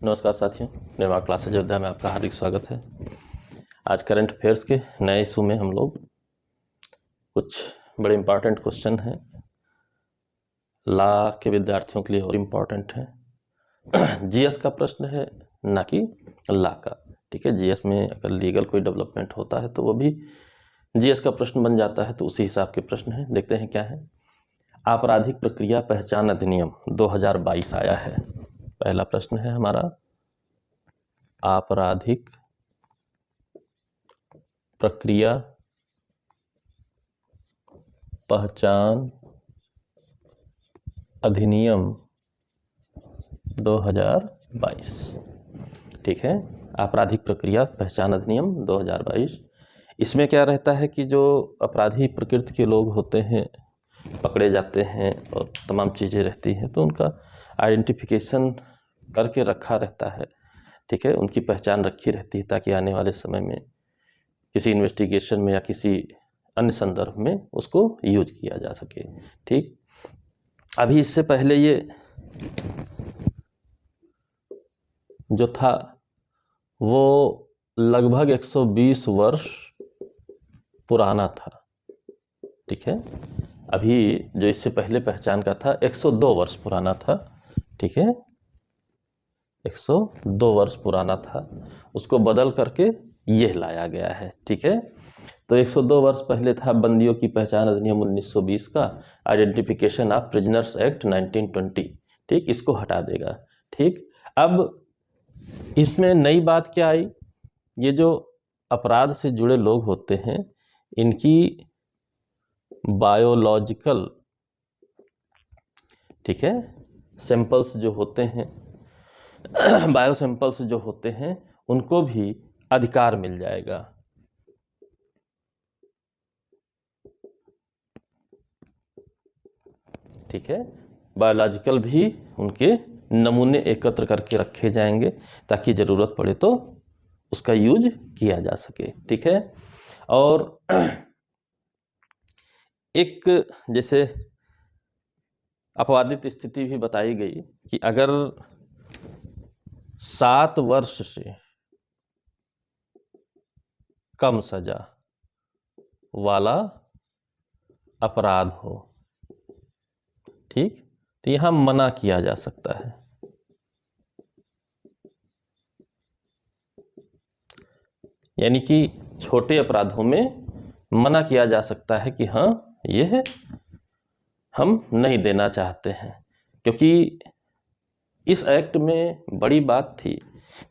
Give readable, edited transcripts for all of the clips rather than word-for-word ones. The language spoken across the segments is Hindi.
नमस्कार साथियों, निर्माण क्लासेज अयोध्या में आपका हार्दिक स्वागत है। आज करंट अफेयर्स के नए इशू में हम लोग कुछ बड़े इम्पॉर्टेंट क्वेश्चन हैं, लॉ के विद्यार्थियों के लिए और इम्पॉर्टेंट है। जीएस का प्रश्न है, ना कि लॉ का। ठीक है, जीएस में अगर लीगल कोई डेवलपमेंट होता है तो वो भी जीएस का प्रश्न बन जाता है, तो उसी हिसाब के प्रश्न हैं। देखते हैं क्या है। आपराधिक प्रक्रिया पहचान अधिनियम 2022 आया है। पहला प्रश्न है हमारा, आपराधिक प्रक्रिया पहचान अधिनियम 2022। ठीक है, आपराधिक प्रक्रिया पहचान अधिनियम 2022। इसमें क्या रहता है कि जो अपराधी प्रकृति के लोग होते हैं, पकड़े जाते हैं और तमाम चीज़ें रहती हैं, तो उनका आइडेंटिफिकेशन करके रखा रहता है। ठीक है, उनकी पहचान रखी रहती है ताकि आने वाले समय में किसी इन्वेस्टिगेशन में या किसी अन्य संदर्भ में उसको यूज किया जा सके। ठीक, अभी इससे पहले ये जो था वो लगभग 120 वर्ष पुराना था। ठीक है, अभी जो इससे पहले पहचान का था 102 वर्ष पुराना था। ठीक है, 102 वर्ष पुराना था, उसको बदल करके यह लाया गया है। ठीक है, तो 102 वर्ष पहले था बंदियों की पहचान अधिनियम 1920 का, आइडेंटिफिकेशन ऑफ प्रिजनर्स एक्ट 1920। ठीक, इसको हटा देगा। ठीक, अब इसमें नई बात क्या आई, ये जो अपराध से जुड़े लोग होते हैं इनकी बायोलॉजिकल, ठीक है, सैंपल्स जो होते हैं बायो सैंपल्स जो होते हैं उनको भी अधिकार मिल जाएगा। ठीक है, बायोलॉजिकल भी उनके नमूने एकत्र करके रखे जाएंगे ताकि ज़रूरत पड़े तो उसका यूज किया जा सके। ठीक है, और एक जैसे अपवादित स्थिति भी बताई गई कि अगर 7 वर्ष से कम सजा वाला अपराध हो, ठीक, तो यहां मना किया जा सकता है। यानी कि छोटे अपराधों में मना किया जा सकता है कि हाँ, यह हम नहीं देना चाहते हैं, क्योंकि इस एक्ट में बड़ी बात थी।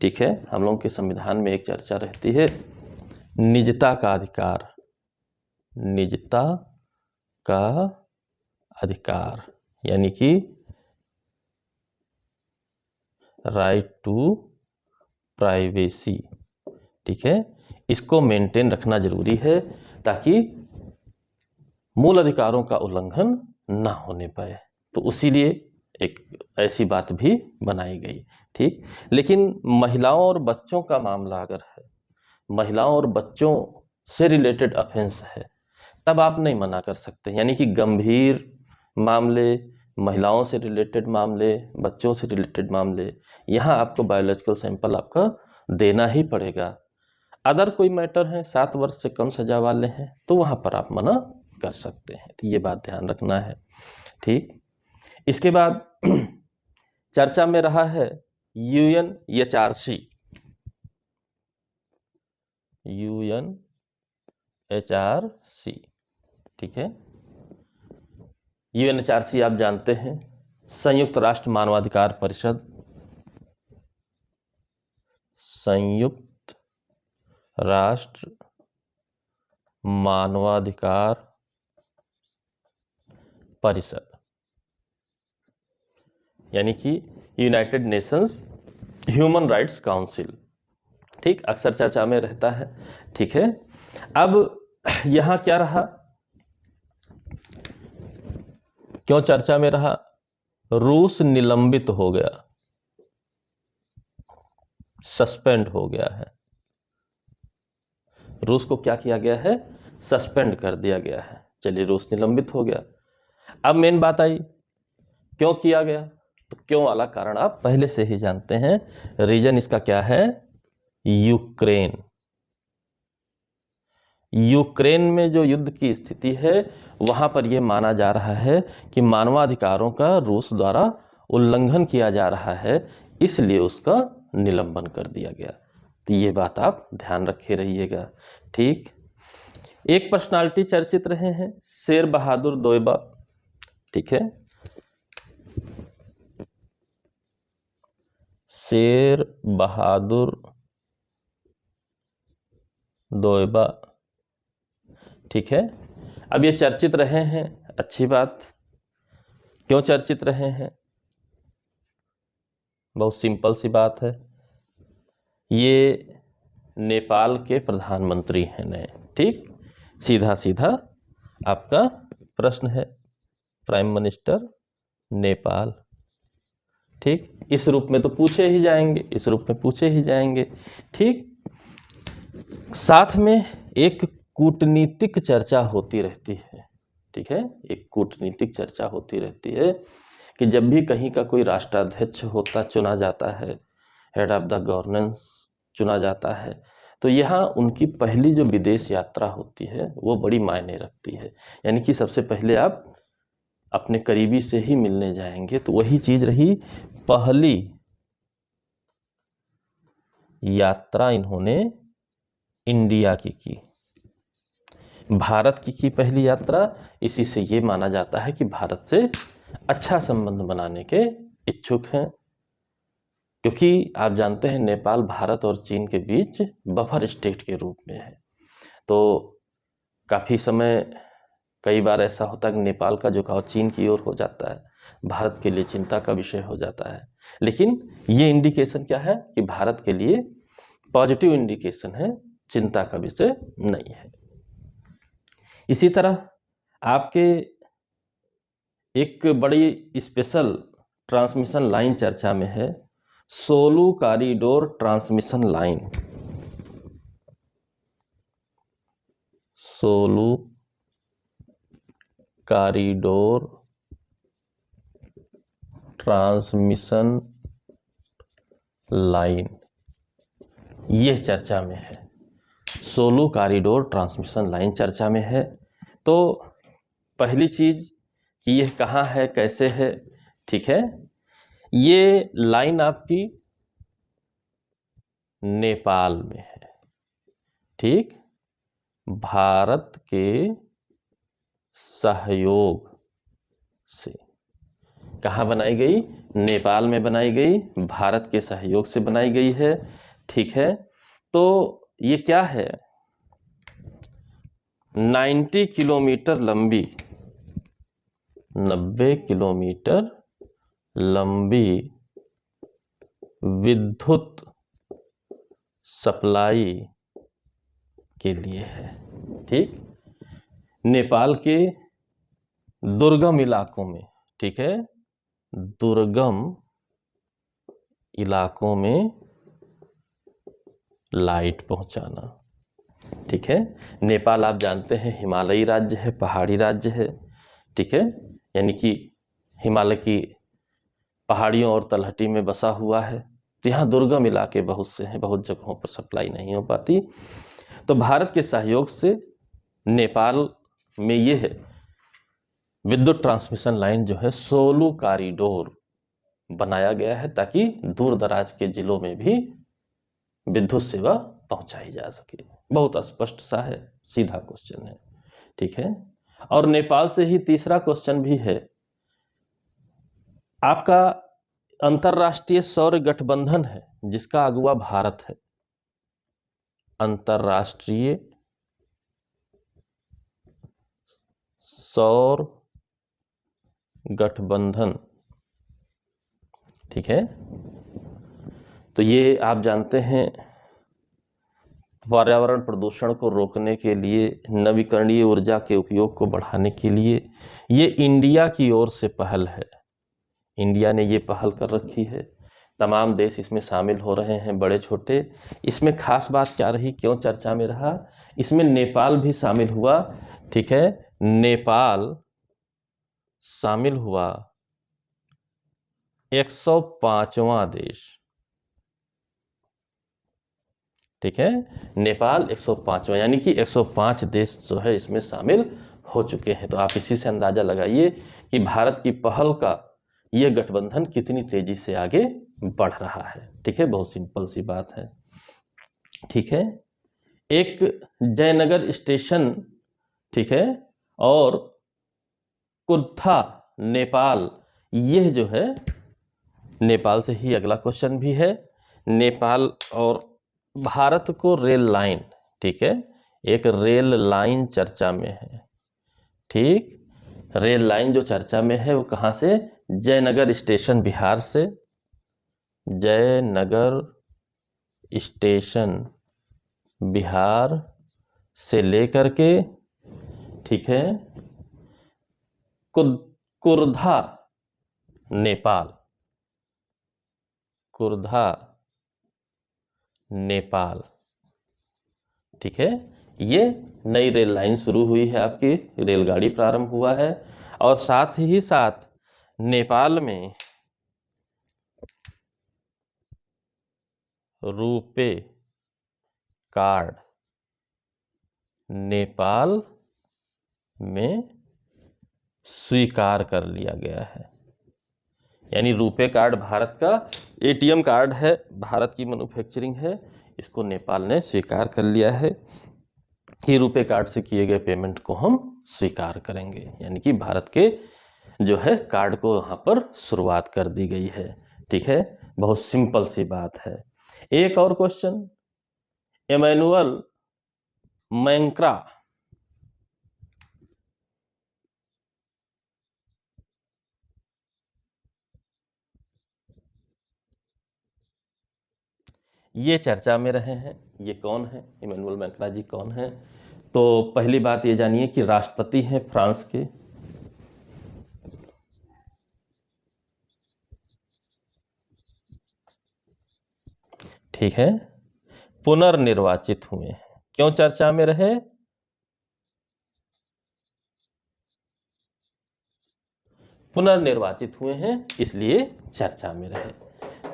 ठीक है, हम लोगों के संविधान में एक चर्चा रहती है निजता का अधिकार, निजता का अधिकार, यानी कि राइट टू प्राइवेसी। ठीक है, इसको मेंटेन रखना जरूरी है ताकि मूल अधिकारों का उल्लंघन ना होने पाए, तो उसीलिए एक ऐसी बात भी बनाई गई। ठीक, लेकिन महिलाओं और बच्चों का मामला अगर है, महिलाओं और बच्चों से रिलेटेड ऑफेंस है, तब आप नहीं मना कर सकते। यानी कि गंभीर मामले, महिलाओं से रिलेटेड मामले, बच्चों से रिलेटेड मामले, यहाँ आपको बायोलॉजिकल सैंपल आपका देना ही पड़ेगा। अदर कोई मैटर है, 7 वर्ष से कम सजा वाले हैं, तो वहाँ पर आप मना कर सकते हैं। तो ये बात ध्यान रखना है। ठीक, इसके बाद चर्चा में रहा है UNHRC। ठीक है, UNHRC आप जानते हैं, संयुक्त राष्ट्र मानवाधिकार परिषद, संयुक्त राष्ट्र मानवाधिकार परिषद, यानी कि United Nations human rights council. ठीक, अक्सर चर्चा में रहता है। ठीक है, अब यहां क्या रहा, क्यों चर्चा में रहा? रूस निलंबित हो गया, सस्पेंड हो गया है। रूस को क्या किया गया है? सस्पेंड कर दिया गया है। चलिए, रूस निलंबित हो गया। अब मेन बात आई, क्यों किया गया? तो क्यों वाला कारण आप पहले से ही जानते हैं। रीजन इसका क्या है? यूक्रेन। यूक्रेन में जो युद्ध की स्थिति है वहां पर यह माना जा रहा है कि मानवाधिकारों का रूस द्वारा उल्लंघन किया जा रहा है, इसलिए उसका निलंबन कर दिया गया। तो ये बात आप ध्यान रखे रहिएगा। ठीक, एक पर्सनालिटी चर्चित रहे हैं, शेर बहादुर दोयबा। ठीक है, शेर बहादुर दोयबा। ठीक है, अब ये चर्चित रहे हैं, अच्छी बात। क्यों चर्चित रहे हैं? बहुत सिंपल सी बात है, ये नेपाल के प्रधानमंत्री हैं नए। ठीक, सीधा सीधा आपका प्रश्न है, प्राइम मिनिस्टर नेपाल। ठीक, इस रूप में तो पूछे ही जाएंगे, इस रूप में पूछे ही जाएंगे। ठीक, साथ में एक कूटनीतिक चर्चा होती रहती है। ठीक है, एक कूटनीतिक चर्चा होती रहती है कि जब भी कहीं का कोई राष्ट्राध्यक्ष होता चुना जाता है, हेड ऑफ द गवर्नेंस चुना जाता है, तो यहाँ उनकी पहली जो विदेश यात्रा होती है वो बड़ी मायने रखती है। यानी कि सबसे पहले आप अपने करीबी से ही मिलने जाएंगे, तो वही चीज रही, पहली यात्रा इन्होंने इंडिया की, भारत की पहली यात्रा। इसी से ये माना जाता है कि भारत से अच्छा संबंध बनाने के इच्छुक हैं, क्योंकि आप जानते हैं नेपाल भारत और चीन के बीच बफर स्टेट के रूप में है। तो काफ़ी समय, कई बार ऐसा होता है कि नेपाल का झुकाव चीन की ओर हो जाता है, भारत के लिए चिंता का विषय हो जाता है। लेकिन ये इंडिकेशन क्या है कि भारत के लिए पॉजिटिव इंडिकेशन है, चिंता का विषय नहीं है। इसी तरह आपके एक बड़ी स्पेशल ट्रांसमिशन लाइन चर्चा में है, Solu corridor transmission line. Solu corridor transmission line, यह चर्चा में है। सोलू कॉरिडोर ट्रांसमिशन लाइन चर्चा में है। तो पहली चीज कि यह कहाँ है, कैसे है। ठीक है, ये लाइन आपकी नेपाल में है। ठीक, भारत के सहयोग से कहाँ बनाई गई? नेपाल में बनाई गई, भारत के सहयोग से बनाई गई है। ठीक है, तो ये क्या है? 90 किलोमीटर लंबी, 90 किलोमीटर लंबी विद्युत सप्लाई के लिए है। ठीक, नेपाल के दुर्गम इलाकों में, ठीक है, दुर्गम इलाकों में लाइट पहुंचाना। ठीक है, नेपाल आप जानते हैं हिमालयी राज्य है, पहाड़ी राज्य है। ठीक है, यानी कि हिमालय की पहाड़ियों और तलहटी में बसा हुआ है। तो यहाँ दुर्गम इलाके बहुत से हैं, बहुत जगहों पर सप्लाई नहीं हो पाती। तो भारत के सहयोग से नेपाल में ये है विद्युत ट्रांसमिशन लाइन जो है, सोलू कॉरिडोर बनाया गया है, ताकि दूर दराज के जिलों में भी विद्युत सेवा पहुंचाई जा सके। बहुत स्पष्ट सा है, सीधा क्वेश्चन है। ठीक है, और नेपाल से ही तीसरा क्वेश्चन भी है आपका। अंतरराष्ट्रीय सौर गठबंधन है जिसका अगुवा भारत है। अंतरराष्ट्रीय सौर गठबंधन, ठीक है, तो ये आप जानते हैं पर्यावरण प्रदूषण को रोकने के लिए, नवीकरणीय ऊर्जा के उपयोग को बढ़ाने के लिए ये इंडिया की ओर से पहल है। इंडिया ने ये पहल कर रखी है, तमाम देश इसमें शामिल हो रहे हैं, बड़े छोटे। इसमें खास बात क्या रही, क्यों चर्चा में रहा? इसमें नेपाल भी शामिल हुआ। ठीक है, नेपाल शामिल हुआ 105वां देश, ठीक है। नेपाल 105वां, यानी कि 105 देश जो है इसमें शामिल हो चुके हैं। तो आप इसी से अंदाजा लगाइए कि भारत की पहल का यह गठबंधन कितनी तेजी से आगे बढ़ रहा है, ठीक है। बहुत सिंपल सी बात है, ठीक है। एक जयनगर स्टेशन, ठीक है, और कुर्था नेपाल, यह जो है नेपाल से ही अगला क्वेश्चन भी है। नेपाल और भारत को रेल लाइन, ठीक है, एक रेल लाइन चर्चा में है, ठीक। रेल लाइन जो चर्चा में है वो कहाँ से? जयनगर स्टेशन बिहार से, जयनगर स्टेशन बिहार से लेकर के, ठीक है, कुर्धा नेपाल, कुर्धा नेपाल, ठीक है। ये नई रेल लाइन शुरू हुई है, आपकी रेलगाड़ी प्रारंभ हुआ है। और साथ ही साथ नेपाल में रुपे कार्ड, नेपाल में स्वीकार कर लिया गया है। यानी रुपे कार्ड भारत का एटीएम कार्ड है, भारत की मैन्युफैक्चरिंग है, इसको नेपाल ने स्वीकार कर लिया है कि रुपे कार्ड से किए गए पेमेंट को हम स्वीकार करेंगे। यानी कि भारत के जो है कार्ड को यहाँ पर शुरुआत कर दी गई है, ठीक है। बहुत सिंपल सी बात है। एक और क्वेश्चन, इमैनुअल मैक्रां, ये चर्चा में रहे हैं। ये कौन है? इमैनुअल मैक्रां जी कौन है? तो पहली बात ये जानिए कि राष्ट्रपति हैं फ्रांस के, ठीक है। पुनर्निर्वाचित हुए हैं। क्यों चर्चा में रहे? पुनर्निर्वाचित हुए हैं इसलिए चर्चा में रहे,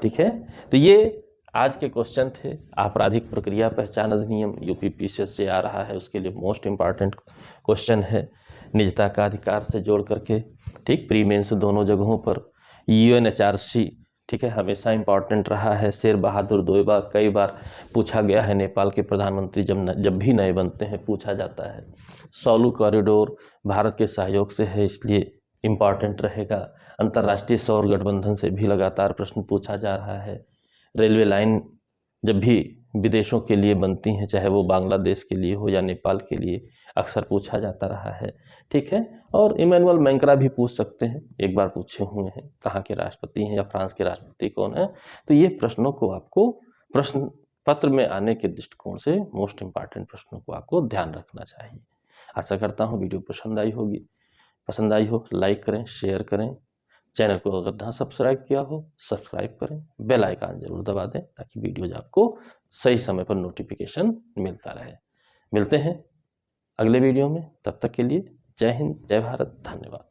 ठीक है। तो ये आज के क्वेश्चन थे। आपराधिक प्रक्रिया पहचान अधिनियम यूपीपीसीएस से आ रहा है, उसके लिए मोस्ट इंपॉर्टेंट क्वेश्चन है, निजता का अधिकार से जोड़ करके, ठीक। प्री मेंस दोनों जगहों पर यूएनएचआरसी, ठीक है, हमेशा इंपॉर्टेंट रहा है। शेर बहादुर 2 बार कई बार पूछा गया है। नेपाल के प्रधानमंत्री जब भी नए बनते हैं पूछा जाता है। सौलू कॉरिडोर भारत के सहयोग से है इसलिए इम्पॉर्टेंट रहेगा। अंतर्राष्ट्रीय सौर गठबंधन से भी लगातार प्रश्न पूछा जा रहा है। रेलवे लाइन जब भी विदेशों के लिए बनती हैं, चाहे वो बांग्लादेश के लिए हो या नेपाल के लिए, अक्सर पूछा जाता रहा है, ठीक है। और इमैनुअल मैक्रां भी पूछ सकते हैं, एक बार पूछे हुए हैं, कहाँ के राष्ट्रपति हैं या फ्रांस के राष्ट्रपति कौन है। तो ये प्रश्नों को आपको प्रश्न पत्र में आने के दृष्टिकोण से मोस्ट इंपॉर्टेंट प्रश्नों को आपको ध्यान रखना चाहिए। आशा करता हूँ वीडियो पसंद आई होगी। पसंद आई हो लाइक करें, शेयर करें। चैनल को अगर ना सब्सक्राइब किया हो सब्सक्राइब करें, बेल आइकन जरूर दबा दें ताकि वीडियोज आपको सही समय पर नोटिफिकेशन मिलता रहे। मिलते हैं अगले वीडियो में, तब तक के लिए जय हिंद, जय भारत, धन्यवाद।